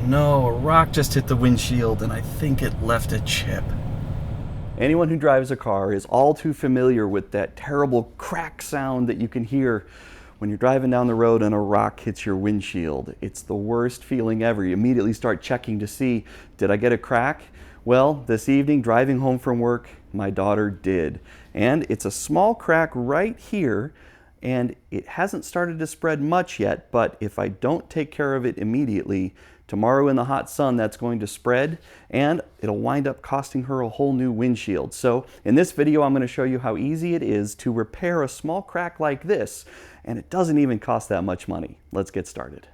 no, a rock just hit the windshield and I think it left a chip. Anyone who drives a car is all too familiar with that terrible crack sound that you can hear when you're driving down the road and a rock hits your windshield. It's the worst feeling ever. You immediately start checking to see, did I get a crack? Well, this evening, driving home from work, my daughter did. And it's a small crack right here, and it hasn't started to spread much yet, but if I don't take care of it immediately, tomorrow in the hot sun, that's going to spread and it'll wind up costing her a whole new windshield. So in this video, I'm going to show you how easy it is to repair a small crack like this, and it doesn't even cost that much money. Let's get started.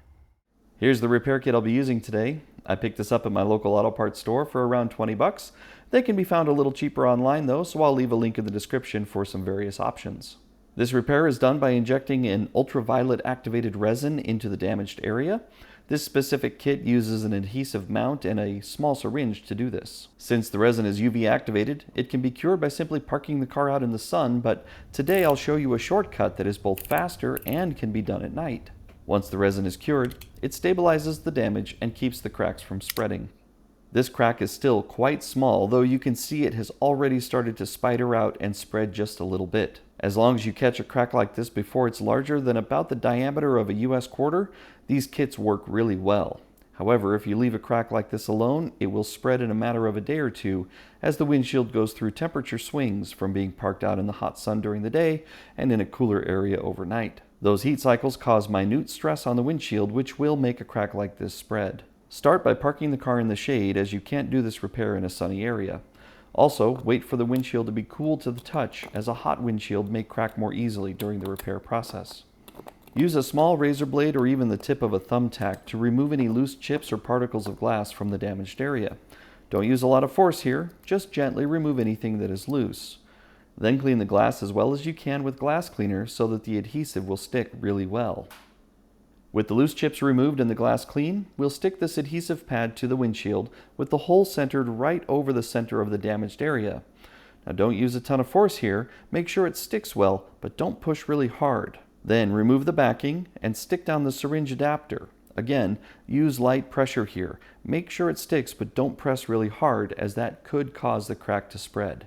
Here's the repair kit I'll be using today. I picked this up at my local auto parts store for around 20 bucks. They can be found a little cheaper online though, so I'll leave a link in the description for some various options. This repair is done by injecting an ultraviolet activated resin into the damaged area. This specific kit uses an adhesive mount and a small syringe to do this. Since the resin is UV activated, it can be cured by simply parking the car out in the sun, but today I'll show you a shortcut that is both faster and can be done at night. Once the resin is cured, it stabilizes the damage and keeps the cracks from spreading. This crack is still quite small, though you can see it has already started to spider out and spread just a little bit. As long as you catch a crack like this before it's larger than about the diameter of a US quarter, these kits work really well. However, if you leave a crack like this alone, it will spread in a matter of a day or two as the windshield goes through temperature swings from being parked out in the hot sun during the day and in a cooler area overnight. Those heat cycles cause minute stress on the windshield, which will make a crack like this spread. Start by parking the car in the shade, as you can't do this repair in a sunny area. Also, wait for the windshield to be cool to the touch, as a hot windshield may crack more easily during the repair process. Use a small razor blade or even the tip of a thumbtack to remove any loose chips or particles of glass from the damaged area. Don't use a lot of force here, just gently remove anything that is loose. Then clean the glass as well as you can with glass cleaner so that the adhesive will stick really well. With the loose chips removed and the glass clean, we'll stick this adhesive pad to the windshield with the hole centered right over the center of the damaged area. Now don't use a ton of force here, make sure it sticks well, but don't push really hard. Then remove the backing and stick down the syringe adapter. Again, use light pressure here. Make sure it sticks, but don't press really hard, as that could cause the crack to spread.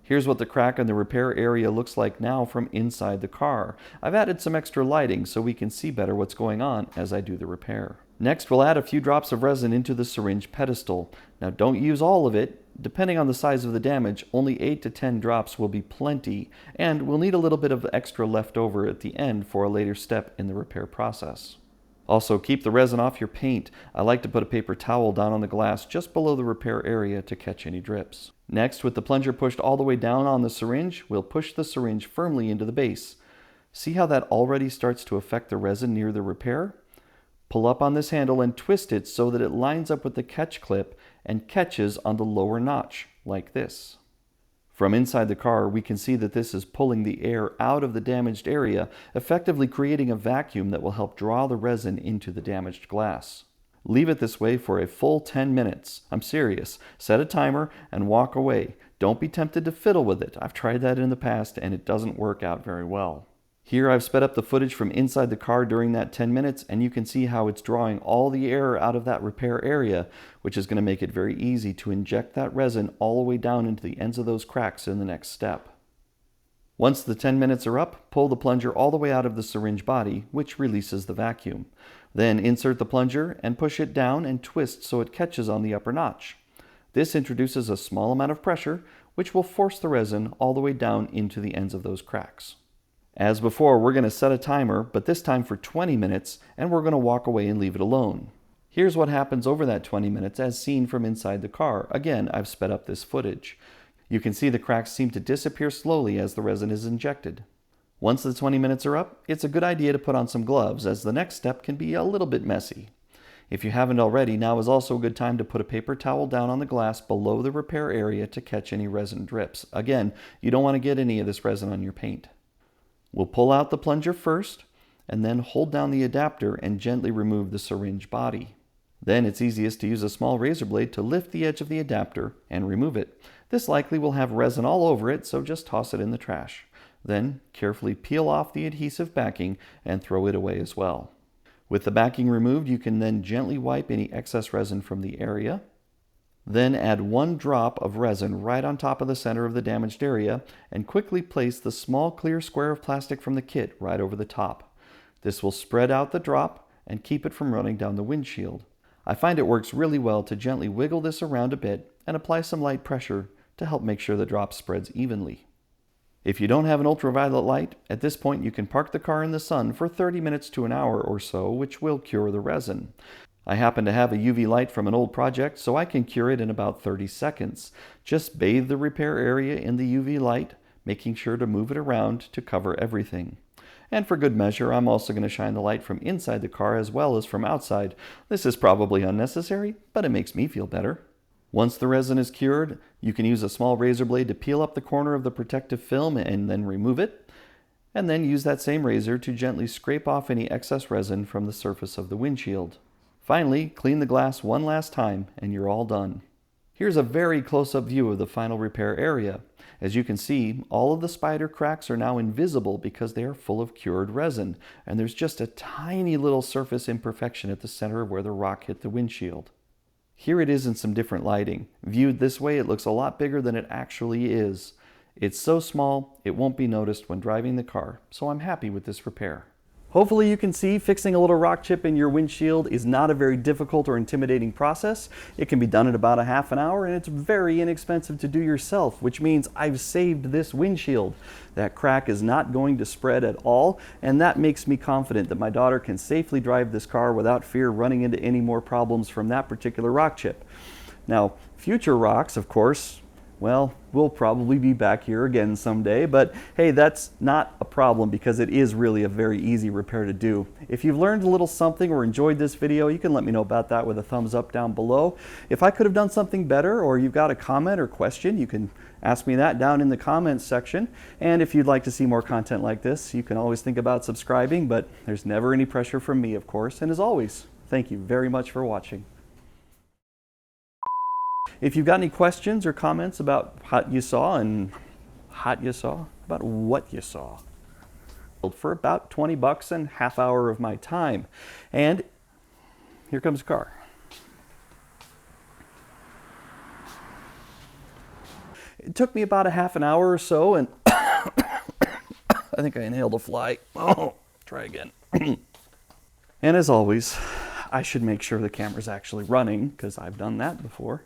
Here's what the crack in the repair area looks like now from inside the car. I've added some extra lighting so we can see better what's going on as I do the repair. Next, we'll add a few drops of resin into the syringe pedestal. Now don't use all of it. Depending on the size of the damage, only 8 to 10 drops will be plenty, and we'll need a little bit of extra left over at the end for a later step in the repair process. Also, keep the resin off your paint. I like to put a paper towel down on the glass just below the repair area to catch any drips. Next, with the plunger pushed all the way down on the syringe, we'll push the syringe firmly into the base. See how that already starts to affect the resin near the repair? Pull up on this handle and twist it so that it lines up with the catch clip and catches on the lower notch, like this. From inside the car, we can see that this is pulling the air out of the damaged area, effectively creating a vacuum that will help draw the resin into the damaged glass. Leave it this way for a full 10 minutes. I'm serious. Set a timer and walk away. Don't be tempted to fiddle with it. I've tried that in the past and it doesn't work out very well. Here I've sped up the footage from inside the car during that 10 minutes, and you can see how it's drawing all the air out of that repair area, which is going to make it very easy to inject that resin all the way down into the ends of those cracks in the next step. Once the 10 minutes are up, pull the plunger all the way out of the syringe body, which releases the vacuum. Then insert the plunger and push it down and twist so it catches on the upper notch. This introduces a small amount of pressure, which will force the resin all the way down into the ends of those cracks. As before, we're going to set a timer, but this time for 20 minutes, and we're going to walk away and leave it alone. Here's what happens over that 20 minutes as seen from inside the car. Again, I've sped up this footage. You can see the cracks seem to disappear slowly as the resin is injected. Once the 20 minutes are up, it's a good idea to put on some gloves, as the next step can be a little bit messy. If you haven't already, now is also a good time to put a paper towel down on the glass below the repair area to catch any resin drips. Again, you don't want to get any of this resin on your paint. We'll pull out the plunger first, and then hold down the adapter and gently remove the syringe body. Then it's easiest to use a small razor blade to lift the edge of the adapter and remove it. This likely will have resin all over it, so just toss it in the trash. Then carefully peel off the adhesive backing and throw it away as well. With the backing removed, you can then gently wipe any excess resin from the area. Then add 1 drop of resin right on top of the center of the damaged area and quickly place the small clear square of plastic from the kit right over the top. This will spread out the drop and keep it from running down the windshield. I find it works really well to gently wiggle this around a bit and apply some light pressure to help make sure the drop spreads evenly. If you don't have an ultraviolet light, at this point you can park the car in the sun for 30 minutes to an hour or so, which will cure the resin. I happen to have a UV light from an old project, so I can cure it in about 30 seconds. Just bathe the repair area in the UV light, making sure to move it around to cover everything. And for good measure, I'm also going to shine the light from inside the car as well as from outside. This is probably unnecessary, but it makes me feel better. Once the resin is cured, you can use a small razor blade to peel up the corner of the protective film and then remove it. And then use that same razor to gently scrape off any excess resin from the surface of the windshield. Finally, clean the glass one last time and you're all done. Here's a very close-up view of the final repair area. As you can see, all of the spider cracks are now invisible because they are full of cured resin, and there's just a tiny little surface imperfection at the center of where the rock hit the windshield. Here it is in some different lighting. Viewed this way, it looks a lot bigger than it actually is. It's so small, it won't be noticed when driving the car, so I'm happy with this repair. Hopefully you can see fixing a little rock chip in your windshield is not a very difficult or intimidating process. It can be done in about a half an hour, and it's very inexpensive to do yourself, which means I've saved this windshield. That crack is not going to spread at all, and that makes me confident that my daughter can safely drive this car without fear running into any more problems from that particular rock chip. Now, future rocks, of course, well, we'll probably be back here again someday, but hey, that's not a problem because it is really a very easy repair to do. If you've learned a little something or enjoyed this video, you can let me know about that with a thumbs up down below. If I could have done something better, or you've got a comment or question, you can ask me that down in the comments section. And if you'd like to see more content like this, you can always think about subscribing, but there's never any pressure from me, of course. And as always, thank you very much for watching. If you've got any questions or comments about what you saw, about what you saw, for about 20 bucks and half hour of my time. And here comes the car. It took me about a half an hour or so, and I think I inhaled a fly. Oh, try again. And as always, I should make sure the camera's actually running, because I've done that before.